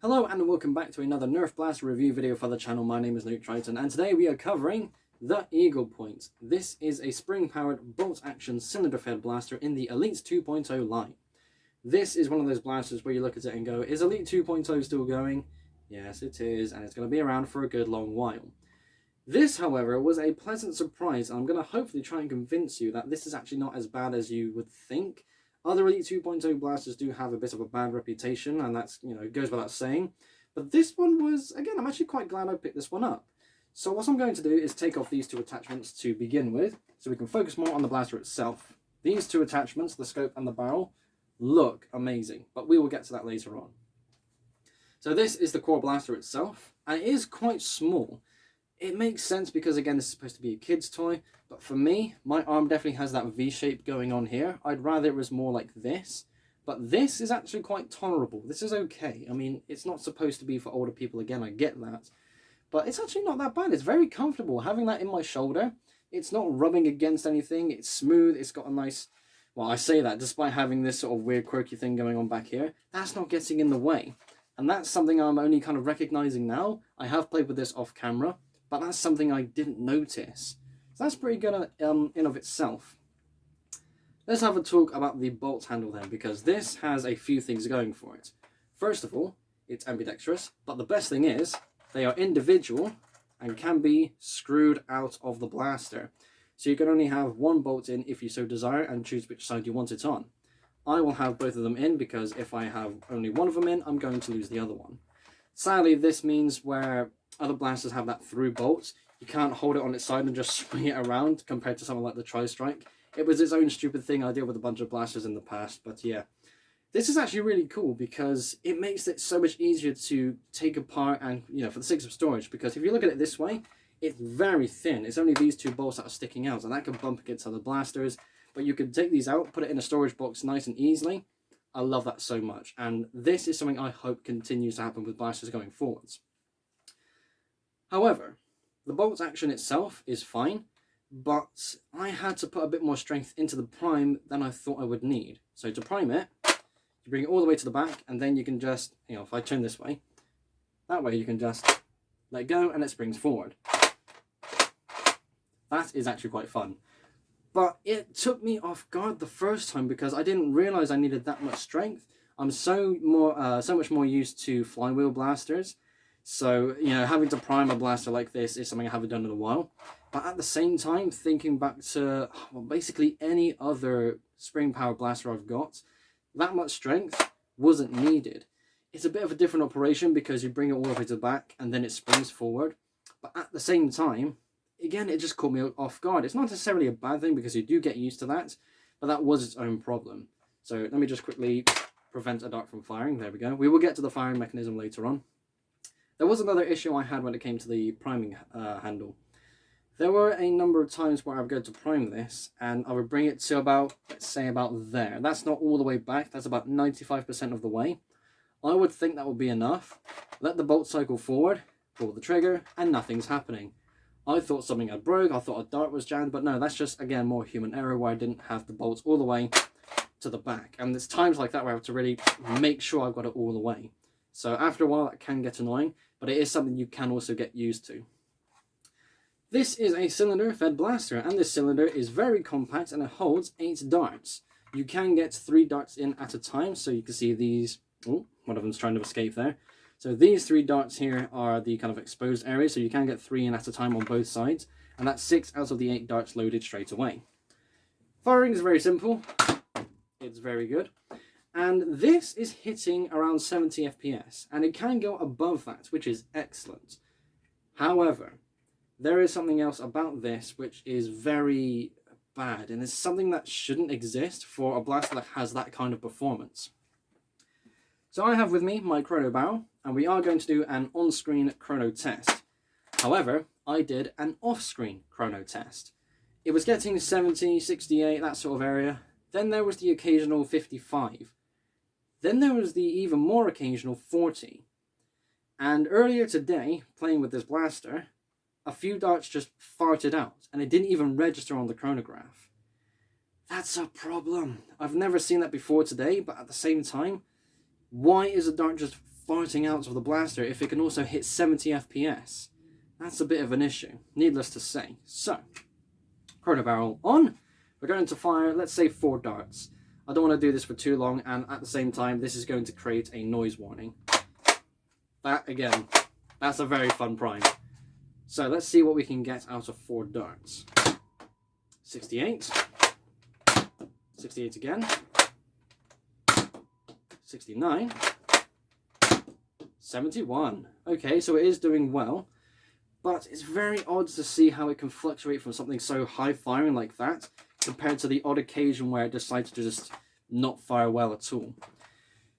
Hello and welcome back to another Nerf Blaster review video for the channel. My name is Luke Triton and today we are covering the Eaglepoint. This is a spring-powered bolt-action cylinder-fed blaster in the Elite 2.0 line. This is one of those blasters where you look at it and go, is Elite 2.0 still going? Yes it is, and it's going to be around for a good long while. This, however, was a pleasant surprise, and I'm going to hopefully try and convince you that this is actually not as bad as you would think. Other Elite 2.0 blasters do have a bit of a bad reputation, and that's, goes without saying. But this one was, again, I'm actually quite glad I picked this one up. So what I'm going to do is take off these two attachments to begin with, so we can focus more on the blaster itself. These two attachments, the scope and the barrel, look amazing, but we will get to that later on. So this is the core blaster itself, and it is quite small. It makes sense because, again, this is supposed to be a kid's toy, but for me, my arm definitely has that V-shape going on here. I'd rather it was more like this, but this is actually quite tolerable. This is okay. I mean, it's not supposed to be for older people, again, I get that, but it's actually not that bad. It's very comfortable. Having that in my shoulder, it's not rubbing against anything, it's smooth, it's got a nice, well, I say that despite having this sort of weird quirky thing going on back here, that's not getting in the way. And that's something I'm only kind of recognizing now. I have played with this off camera, but that's something I didn't notice. So that's pretty good in of itself. Let's have a talk about the bolt handle then, because this has a few things going for it. First of all, it's ambidextrous, but the best thing is they are individual and can be screwed out of the blaster. So you can only have one bolt in if you so desire and choose which side you want it on. I will have both of them in because if I have only one of them in, I'm going to lose the other one. Sadly, this means where other blasters have that through bolt, you can't hold it on its side and just swing it around compared to something like the Tri-Strike. It was its own stupid thing I did with a bunch of blasters in the past, but yeah. This is actually really cool because it makes it so much easier to take apart and, for the sake of storage, because if you look at it this way, it's very thin. It's only these two bolts that are sticking out, and that can bump against other blasters, but you can take these out, put it in a storage box nice and easily. I love that so much, and this is something I hope continues to happen with blasters going forwards. However, the bolt action itself is fine, but I had to put a bit more strength into the prime than I thought I would need. So to prime it, you bring it all the way to the back, and then you can just, if I turn this way, that way you can just let go and it springs forward. That is actually quite fun. But it took me off guard the first time because I didn't realize I needed that much strength. I'm so much more used to flywheel blasters. So, having to prime a blaster like this is something I haven't done in a while. But at the same time, thinking back to, well, basically any other spring power blaster I've got, that much strength wasn't needed. It's a bit of a different operation because you bring it all the way to the back and then it springs forward. But at the same time, again, it just caught me off guard. It's not necessarily a bad thing because you do get used to that, but that was its own problem. So let me just quickly prevent a dart from firing. There we go. We will get to the firing mechanism later on. There was another issue I had when it came to the priming handle. There were a number of times where I would go to prime this and I would bring it to about, let's say about there. That's not all the way back, that's about 95% of the way. I would think that would be enough. Let the bolt cycle forward, pull the trigger, and nothing's happening. I thought something had broke, I thought a dart was jammed, but no, that's just, again, more human error where I didn't have the bolts all the way to the back. And there's times like that where I have to really make sure I've got it all the way. So after a while that can get annoying, but it is something you can also get used to. This is a cylinder-fed blaster, and this cylinder is very compact and it holds 8 darts. You can get 3 darts in at a time, so you can see these, oh, one of them's trying to escape there. So these 3 darts here are the kind of exposed area, so you can get 3 in at a time on both sides, and that's 6 out of the 8 darts loaded straight away. Firing is very simple, it's very good. And this is hitting around 70 FPS, and it can go above that, which is excellent. However, there is something else about this which is very bad, and it's something that shouldn't exist for a blaster that has that kind of performance. So I have with me my chrono barrel, and we are going to do an on-screen chrono test. However, I did an off-screen chrono test. It was getting 70, 68, that sort of area. Then there was the occasional 55. Then there was the even more occasional 40. And earlier today, playing with this blaster, a few darts just farted out, and it didn't even register on the chronograph. That's a problem. I've never seen that before today, but at the same time, why is a dart just farting out of the blaster if it can also hit 70 FPS. That's a bit of an issue, needless to say. So, quarter barrel on. We're going to fire, let's say, 4 darts. I don't want to do this for too long, and at the same time, this is going to create a noise warning. That, again, that's a very fun prime. So let's see what we can get out of 4 darts. 68. 68 again. 69. 71. Okay, so it is doing well. But it's very odd to see how it can fluctuate from something so high firing like that compared to the odd occasion where it decides to just not fire well at all.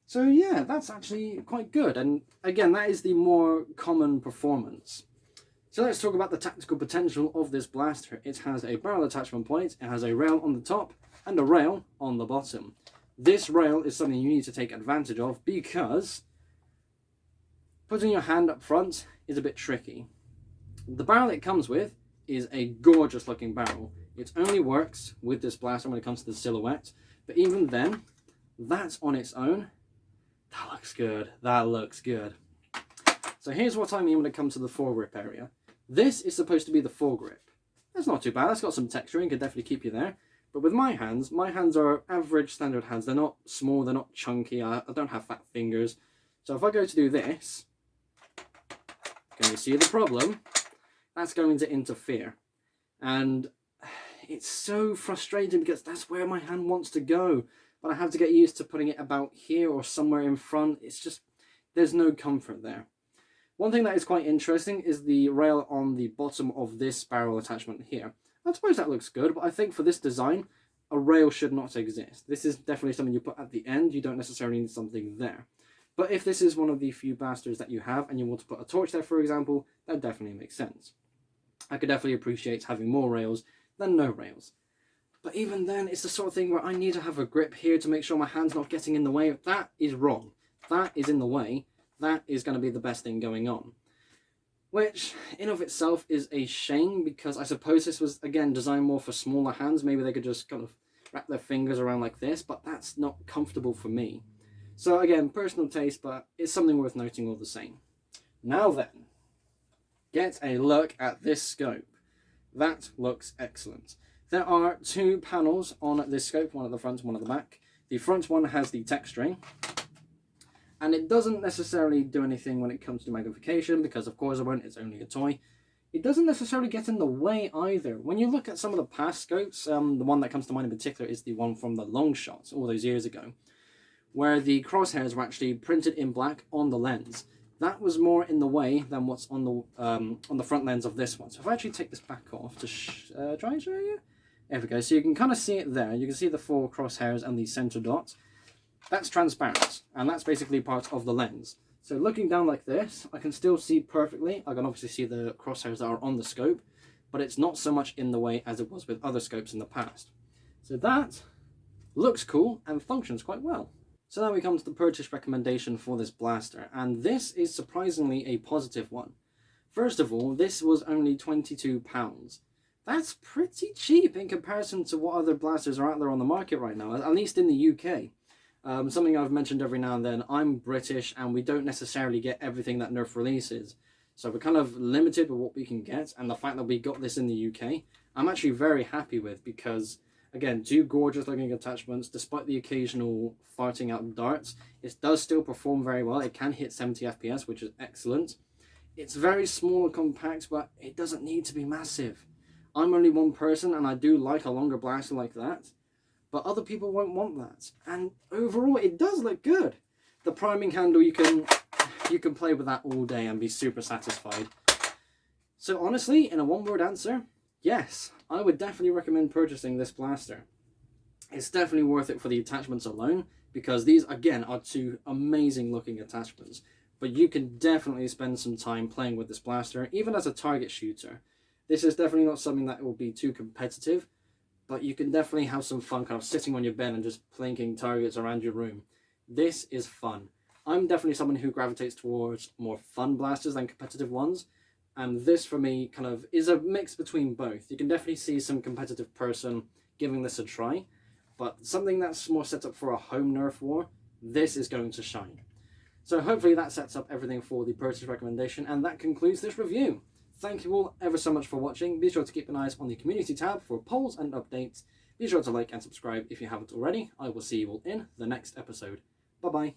So yeah, that's actually quite good. And again, that is the more common performance. So let's talk about the tactical potential of this blaster. It has a barrel attachment point, it has a rail on the top and a rail on the bottom. This rail is something you need to take advantage of because putting your hand up front is a bit tricky. The barrel it comes with is a gorgeous looking barrel. It only works with this blaster when it comes to the silhouette, but even then, that on its own, that looks good. That looks good. So here's what I mean when it comes to the foregrip area. This is supposed to be the foregrip. That's not too bad. That's got some texture and can definitely keep you there. But with my hands are average standard hands. They're not small, they're not chunky. I don't have fat fingers. So if I go to do this, can you see the problem? That's going to interfere. And it's so frustrating because that's where my hand wants to go. But I have to get used to putting it about here or somewhere in front. It's just, there's no comfort there. One thing that is quite interesting is the rail on the bottom of this barrel attachment here. I suppose that looks good, but I think for this design, a rail should not exist. This is definitely something you put at the end. You don't necessarily need something there. But if this is one of the few blasters that you have and you want to put a torch there, for example, that definitely makes sense. I could definitely appreciate having more rails than no rails. But even then, it's the sort of thing where I need to have a grip here to make sure my hand's not getting in the way. That is wrong. That is in the way. That is going to be the best thing going on. Which, in of itself, is a shame because I suppose this was, again, designed more for smaller hands. Maybe they could just kind of wrap their fingers around like this, but that's not comfortable for me. So again, personal taste, but it's something worth noting all the same. Now then, get a look at this scope. That looks excellent. There are 2 panels on this scope, one at the front, one at the back. The front one has the texturing, and it doesn't necessarily do anything when it comes to magnification, because of course it won't, it's only a toy. It doesn't necessarily get in the way either. When you look at some of the past scopes, the one that comes to mind in particular is the one from the long shots all those years ago, where the crosshairs were actually printed in black on the lens. That was more in the way than what's on the front lens of this one. So if I actually take this back off to try and show you. There we go. So you can kind of see it there. You can see the 4 crosshairs and the center dot. That's transparent, and that's basically part of the lens. So looking down like this, I can still see perfectly. I can obviously see the crosshairs that are on the scope, but it's not so much in the way as it was with other scopes in the past. So that looks cool and functions quite well. So now we come to the purchase recommendation for this blaster, and this is surprisingly a positive one. First of all, this was only £22. That's pretty cheap in comparison to what other blasters are out there on the market right now, at least in the UK. Something I've mentioned every now and then, I'm British and we don't necessarily get everything that Nerf releases. So we're kind of limited with what we can get, and the fact that we got this in the UK, I'm actually very happy with because, again, 2 gorgeous looking attachments. Despite the occasional farting out darts, it does still perform very well. It can hit 70 FPS, which is excellent. It's very small and compact, but it doesn't need to be massive. I'm only one person and I do like a longer blaster like that, but other people won't want that. And overall, it does look good. The priming handle, you can play with that all day and be super satisfied. So honestly, in a one-word answer, yes, I would definitely recommend purchasing this blaster. It's definitely worth it for the attachments alone, because these, again, are 2 amazing looking attachments. But you can definitely spend some time playing with this blaster, even as a target shooter. This is definitely not something that will be too competitive, but you can definitely have some fun kind of sitting on your bed and just plinking targets around your room. This is fun. I'm definitely someone who gravitates towards more fun blasters than competitive ones, and this for me kind of is a mix between both. You can definitely see some competitive person giving this a try, but something that's more set up for a home Nerf war, this is going to shine. So hopefully that sets up everything for the process recommendation, and that concludes this review. Thank you all ever so much for watching. Be sure to keep an eye on the community tab for polls and updates. Be sure to like and subscribe if you haven't already. I will see you all in the next episode. Bye bye.